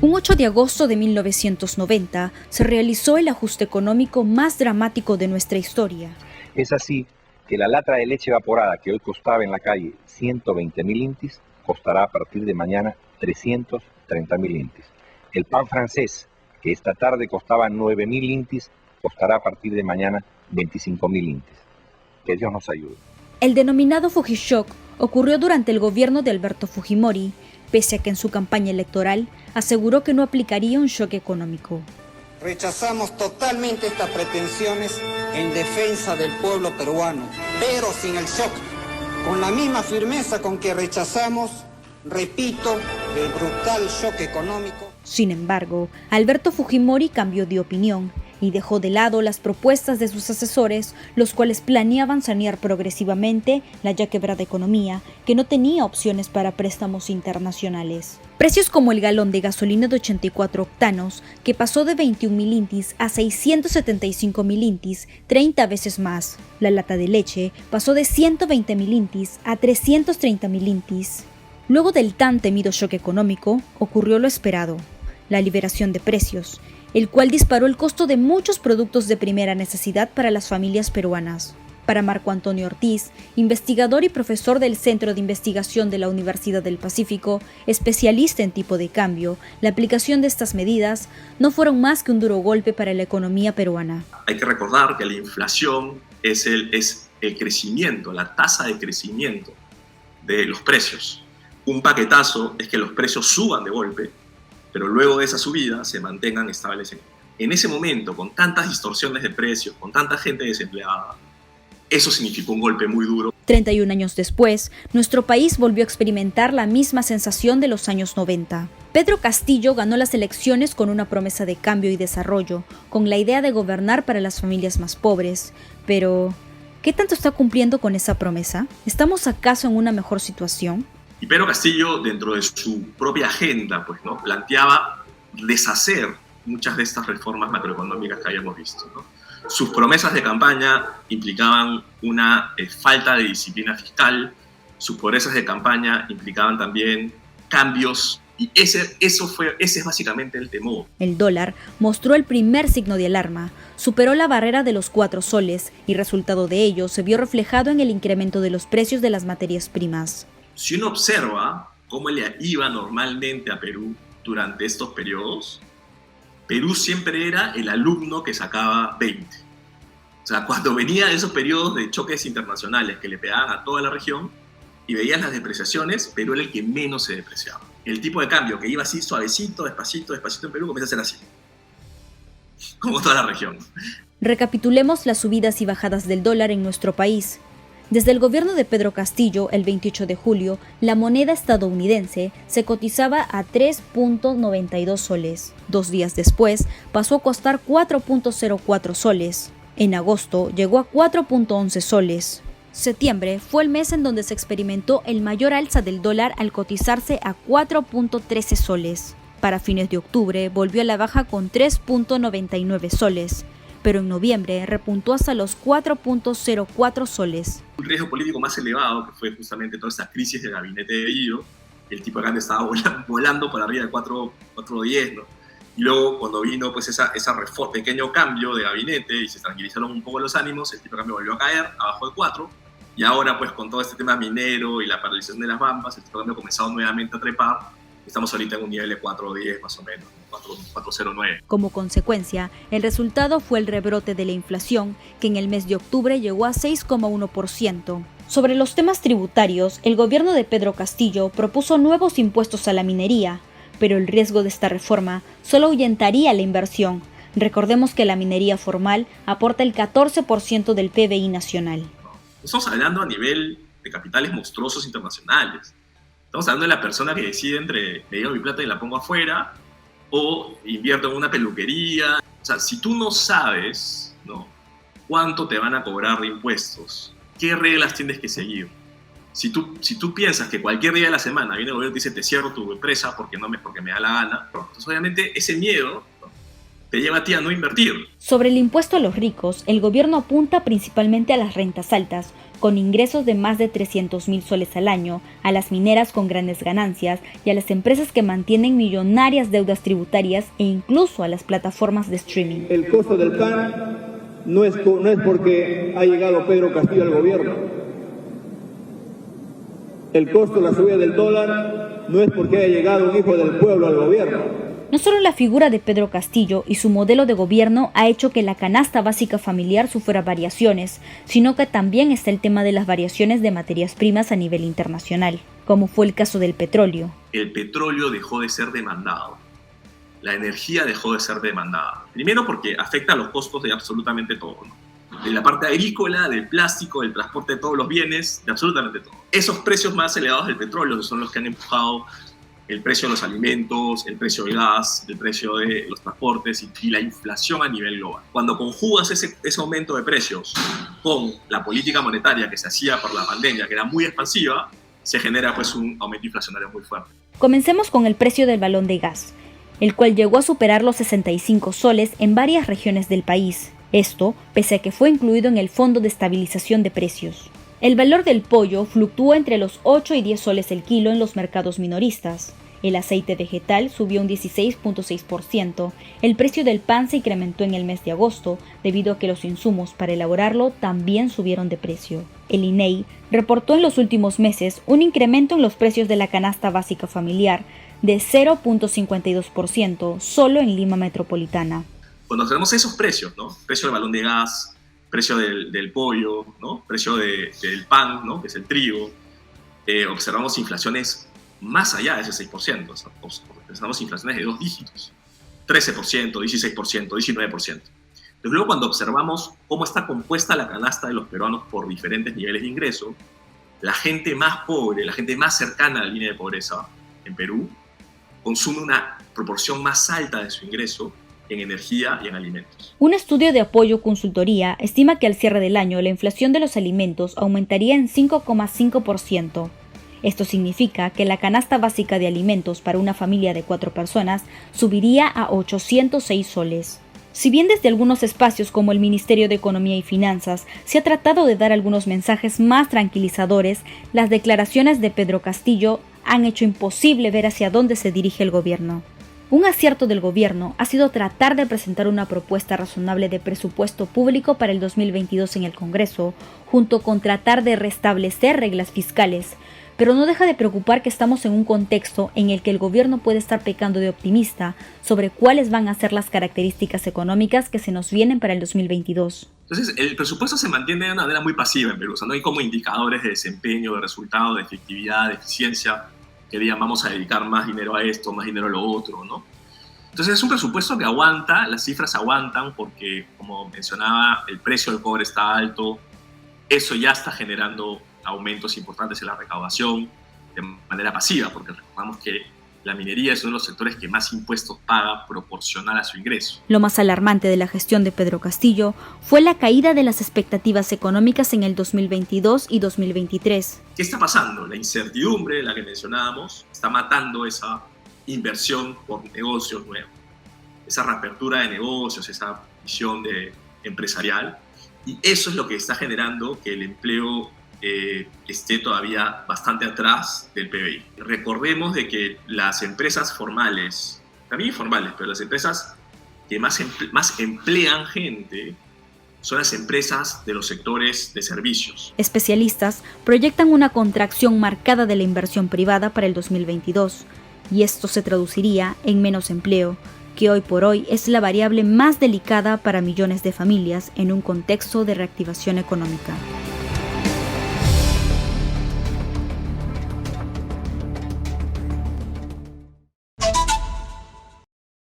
Un 8 de agosto de 1990 se realizó el ajuste económico más dramático de nuestra historia. Es así que la lata de leche evaporada que hoy costaba en la calle 120.000 intis, costará a partir de mañana 330.000 intis. El pan francés, que esta tarde costaba 9.000 intis, costará a partir de mañana 25.000 intis. Que Dios nos ayude. El denominado Fujishock ocurrió durante el gobierno de Alberto Fujimori, pese a que en su campaña electoral aseguró que no aplicaría un shock económico. Rechazamos totalmente estas pretensiones en defensa del pueblo peruano, pero sin el shock, con la misma firmeza con que rechazamos, repito, el brutal shock económico. Sin embargo, Alberto Fujimori cambió de opinión y dejó de lado las propuestas de sus asesores, los cuales planeaban sanear progresivamente la ya quebrada economía, que no tenía opciones para préstamos internacionales. Precios como el galón de gasolina de 84 octanos, que pasó de 21.000 intis a 675.000 intis, 30 veces más. La lata de leche pasó de 120.000 intis a 330.000 intis. Luego del tan temido shock económico, ocurrió lo esperado, la liberación de precios, el cual disparó el costo de muchos productos de primera necesidad para las familias peruanas. Para Marco Antonio Ortiz, investigador y profesor del Centro de Investigación de la Universidad del Pacífico, especialista en tipo de cambio, la aplicación de estas medidas no fueron más que un duro golpe para la economía peruana. Hay que recordar que la inflación es el crecimiento, la tasa de crecimiento de los precios. Un paquetazo es que los precios suban de golpe, pero luego de esa subida se mantengan estables. En ese momento, con tantas distorsiones de precios, con tanta gente desempleada, eso significó un golpe muy duro. 31 años después, nuestro país volvió a experimentar la misma sensación de los años 90. Pedro Castillo ganó las elecciones con una promesa de cambio y desarrollo, con la idea de gobernar para las familias más pobres. Pero, ¿qué tanto está cumpliendo con esa promesa? ¿Estamos acaso en una mejor situación? Y Pedro Castillo, dentro de su propia agenda, planteaba deshacer muchas de estas reformas macroeconómicas que habíamos visto, ¿no? Sus promesas de campaña implicaban una falta de disciplina fiscal, sus promesas de campaña implicaban también cambios, y ese es básicamente el temor. El dólar mostró el primer signo de alarma, superó la barrera de los 4 soles y resultado de ello se vio reflejado en el incremento de los precios de las materias primas. Si uno observa cómo le iba normalmente a Perú durante estos periodos, Perú siempre era el alumno que sacaba 20. O sea, cuando venía esos periodos de choques internacionales que le pegaban a toda la región y veías las depreciaciones, Perú era el que menos se depreciaba. El tipo de cambio que iba así suavecito, despacito en Perú, comienza a ser así, como toda la región. Recapitulemos las subidas y bajadas del dólar en nuestro país. Desde el gobierno de Pedro Castillo, el 28 de julio, la moneda estadounidense se cotizaba a 3.92 soles. 2 días después, pasó a costar 4.04 soles. En agosto, llegó a 4.11 soles. Septiembre fue el mes en donde se experimentó el mayor alza del dólar al cotizarse a 4.13 soles. Para fines de octubre, volvió a la baja con 3.99 soles. Pero en noviembre repuntó hasta los 4.04 soles. Un riesgo político más elevado, que fue justamente toda esta crisis del gabinete de Bellido, el tipo de cambio estaba volando por arriba de 4.10, ¿no? Y luego cuando vino pues esa pequeño cambio de gabinete y se tranquilizaron un poco los ánimos, el tipo de cambio volvió a caer abajo de 4, y ahora pues con todo este tema minero y la paralización de las bambas, el tipo de cambio ha comenzado nuevamente a trepar. Estamos ahorita en un nivel de 4.10 más o menos, 4.09. Como consecuencia, el resultado fue el rebrote de la inflación, que en el mes de octubre llegó a 6,1%. Sobre los temas tributarios, el gobierno de Pedro Castillo propuso nuevos impuestos a la minería, pero el riesgo de esta reforma solo ahuyentaría la inversión. Recordemos que la minería formal aporta el 14% del PBI nacional. Estamos hablando a nivel de capitales monstruosos internacionales. Estamos hablando de la persona que decide entre me llevo mi plata y la pongo afuera o invierto en una peluquería. O sea, si tú no sabes, ¿no?, cuánto te van a cobrar de impuestos, qué reglas tienes que seguir. Si tú piensas que cualquier día de la semana viene el gobierno y te dice te cierro tu empresa porque me da la gana, entonces obviamente ese miedo, ¿no?, te lleva a ti a no invertir. Sobre el impuesto a los ricos, el gobierno apunta principalmente a las rentas altas, con ingresos de más de 300.000 soles al año, a las mineras con grandes ganancias y a las empresas que mantienen millonarias deudas tributarias e incluso a las plataformas de streaming. El costo del pan no es porque ha llegado Pedro Castillo al gobierno. El costo de la subida del dólar no es porque haya llegado un hijo del pueblo al gobierno. No solo la figura de Pedro Castillo y su modelo de gobierno ha hecho que la canasta básica familiar sufra variaciones, sino que también está el tema de las variaciones de materias primas a nivel internacional, como fue el caso del petróleo. El petróleo dejó de ser demandado. La energía dejó de ser demandada. Primero porque afecta a los costos de absolutamente todo, ¿no? De la parte agrícola, del plástico, del transporte de todos los bienes, de absolutamente todo. Esos precios más elevados del petróleo son los que han empujado el precio de los alimentos, el precio del gas, el precio de los transportes y la inflación a nivel global. Cuando conjugas ese aumento de precios con la política monetaria que se hacía por la pandemia, que era muy expansiva, se genera pues un aumento inflacionario muy fuerte. Comencemos con el precio del balón de gas, el cual llegó a superar los 65 soles en varias regiones del país. Esto pese a que fue incluido en el Fondo de Estabilización de Precios. El valor del pollo fluctúa entre los 8 y 10 soles el kilo en los mercados minoristas. El aceite vegetal subió un 16.6%. El precio del pan se incrementó en el mes de agosto debido a que los insumos para elaborarlo también subieron de precio. El INEI reportó en los últimos meses un incremento en los precios de la canasta básica familiar de 0.52% solo en Lima metropolitana. Cuando tenemos esos precios, ¿no? Precio del balón de gas, precio del pollo, ¿no? Precio del pan, ¿no? Que es el trigo, observamos inflaciones más allá de ese 6%, observamos inflaciones de 2 dígitos, 13%, 16%, 19%. Entonces, luego cuando observamos cómo está compuesta la canasta de los peruanos por diferentes niveles de ingreso, la gente más pobre, la gente más cercana a la línea de pobreza en Perú, consume una proporción más alta de su ingreso en energía y en alimentos. Un estudio de Apoyo Consultoría estima que al cierre del año la inflación de los alimentos aumentaría en 5,5%. Esto significa que la canasta básica de alimentos para una familia de 4 personas subiría a 806 soles. Si bien desde algunos espacios como el Ministerio de Economía y Finanzas se ha tratado de dar algunos mensajes más tranquilizadores, las declaraciones de Pedro Castillo han hecho imposible ver hacia dónde se dirige el gobierno. Un acierto del gobierno ha sido tratar de presentar una propuesta razonable de presupuesto público para el 2022 en el Congreso, junto con tratar de restablecer reglas fiscales, pero no deja de preocupar que estamos en un contexto en el que el gobierno puede estar pecando de optimista sobre cuáles van a ser las características económicas que se nos vienen para el 2022. Entonces, el presupuesto se mantiene de una manera muy pasiva en Perú, o sea, no hay como indicadores de desempeño, de resultado, de efectividad, de eficiencia, que digan vamos a dedicar más dinero a esto, más dinero a lo otro, ¿no? Entonces es un presupuesto que aguanta, las cifras aguantan porque, como mencionaba, el precio del cobre está alto, eso ya está generando aumentos importantes en la recaudación de manera pasiva, porque recordamos que la minería es uno de los sectores que más impuestos paga proporcional a su ingreso. Lo más alarmante de la gestión de Pedro Castillo fue la caída de las expectativas económicas en el 2022 y 2023. ¿Qué está pasando? La incertidumbre de la que mencionábamos está matando esa inversión por negocios nuevos, esa reapertura de negocios, esa visión empresarial, y eso es lo que está generando que el empleo esté todavía bastante atrás del PBI. Recordemos de que las empresas formales, también informales, pero las empresas que más emplean gente son las empresas de los sectores de servicios. Especialistas proyectan una contracción marcada de la inversión privada para el 2022, y esto se traduciría en menos empleo, que hoy por hoy es la variable más delicada para millones de familias en un contexto de reactivación económica.